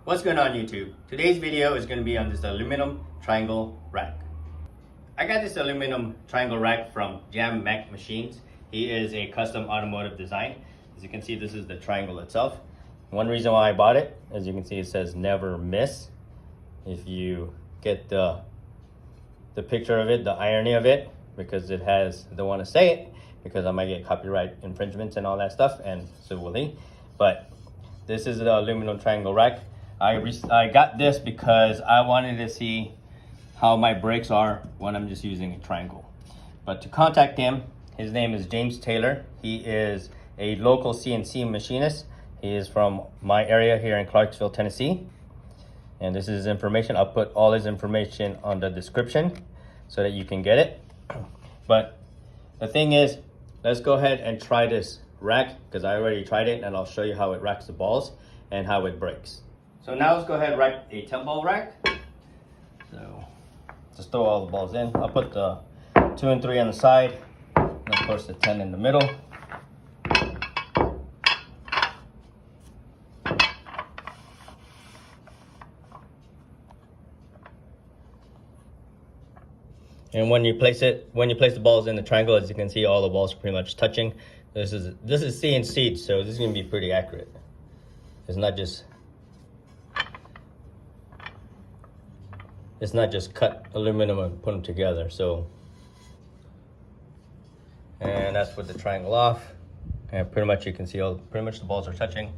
What's going on YouTube? Today's video is going to be on this aluminum triangle rack. I got this aluminum triangle rack from Jammechmachine. He is a custom automotive design. As you can see, this is the triangle itself. One reason why I bought it, as you can see, it says never miss. If you get the picture of it, the irony of it, because it has, I don't want to say it because I might get copyright infringements and all that stuff and civilly, but this is the aluminum triangle rack. I got this because I wanted to see how my brakes are when I'm just using a triangle. But to contact him, his name is James Taylor. He is a local CNC machinist. He is from my area here in Clarksville, Tennessee. And this is his information. I'll put all his information on the description so that you can get it. But the thing is, let's go ahead and try this rack because I already tried it, and I'll show you how it racks the balls and how it breaks. So now let's go ahead and rack a 10 ball rack. So just throw all the balls in. I'll put the 2 and 3 on the side, and of course the 10 in the middle. And when you place the balls in the triangle, as you can see, all the balls are pretty much touching. This is CNC, so this is gonna be pretty accurate. It's not just cut aluminum and put them together. So, and that's with the triangle off. And pretty much you can see pretty much the balls are touching.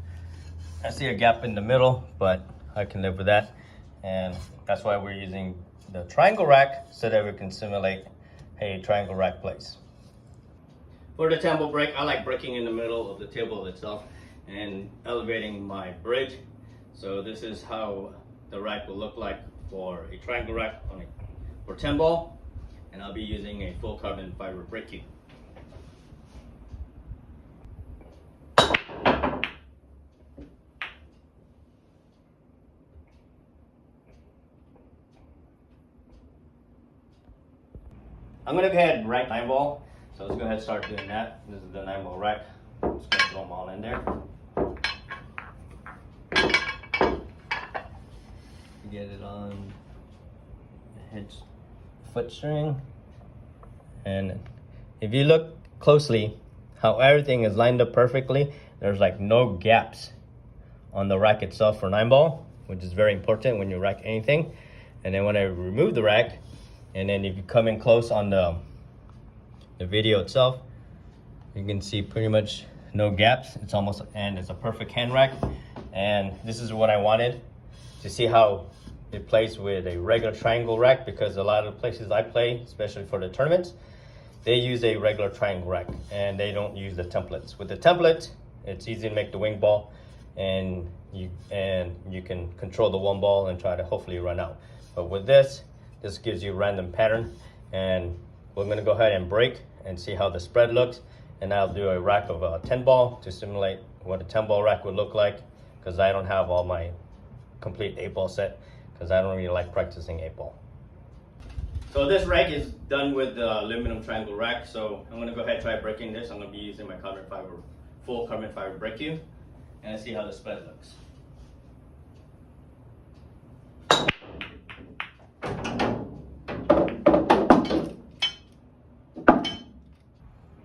I see a gap in the middle, but I can live with that. And that's why we're using the triangle rack so that we can simulate a triangle rack place. For the table brake, I like braking in the middle of the table itself and elevating my bridge. So this is how the rack will look like for a triangle rack for 10 ball, and I'll be using a full carbon fiber brake tube. I'm gonna go ahead and rack 9 ball. So let's go ahead and start doing that. This is the 9 ball rack. I'm just gonna throw them all in there. Get it on the hitch foot string. And if you look closely, how everything is lined up perfectly, there's like no gaps on the rack itself for 9 ball, which is very important when you rack anything. And then when I remove the rack, and then if you come in close on the video itself, you can see pretty much no gaps. It's almost, and it's a perfect hand rack. And this is what I wanted to see how it plays with a regular triangle rack, because a lot of the places I play, especially for the tournaments, they use a regular triangle rack and they don't use the templates. With the template, it's easy to make the wing ball, and you can control the one ball and try to hopefully run out. But with this gives you a random pattern, and we're gonna go ahead and break and see how the spread looks. And I'll do a rack of a 10 ball to simulate what a 10 ball rack would look like, because I don't have all my complete 8 ball set, because I don't really like practicing 8 ball. So this rack is done with the aluminum triangle rack. So I'm gonna go ahead and try breaking this. I'm gonna be using my full carbon fiber brake tube, and see how the spread looks.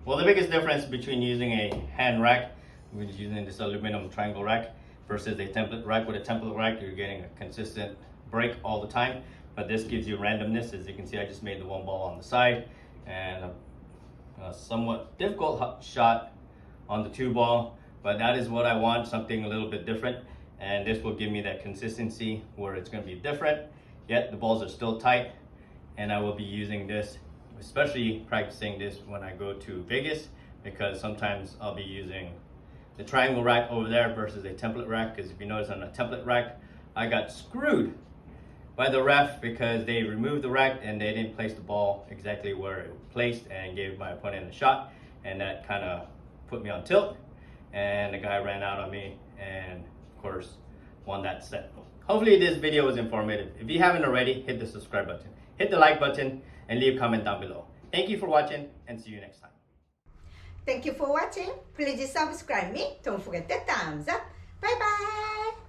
Well, the biggest difference between using a hand rack, which is using this aluminum triangle rack, versus a template rack. With a template rack, you're getting a consistent break all the time, but this gives you randomness. As you can see, I just made the 1 ball on the side, and a somewhat difficult shot on the 2 ball, but that is what I want, something a little bit different. And this will give me that consistency where it's going to be different, yet the balls are still tight. And I will be using this, especially practicing this when I go to Vegas, because sometimes I'll be using the triangle rack over there versus a template rack. Because if you notice on a template rack, I got screwed by the ref because they removed the rack and they didn't place the ball exactly where it was placed, and gave my opponent a shot, and that kind of put me on tilt, and the guy ran out on me, and of course won that set. Hopefully this video was informative. If you haven't already, hit the subscribe button, hit the like button, and leave a comment down below. Thank you for watching, and see you next time. Thank you for watching. Please subscribe me. Don't forget the thumbs up. Bye bye.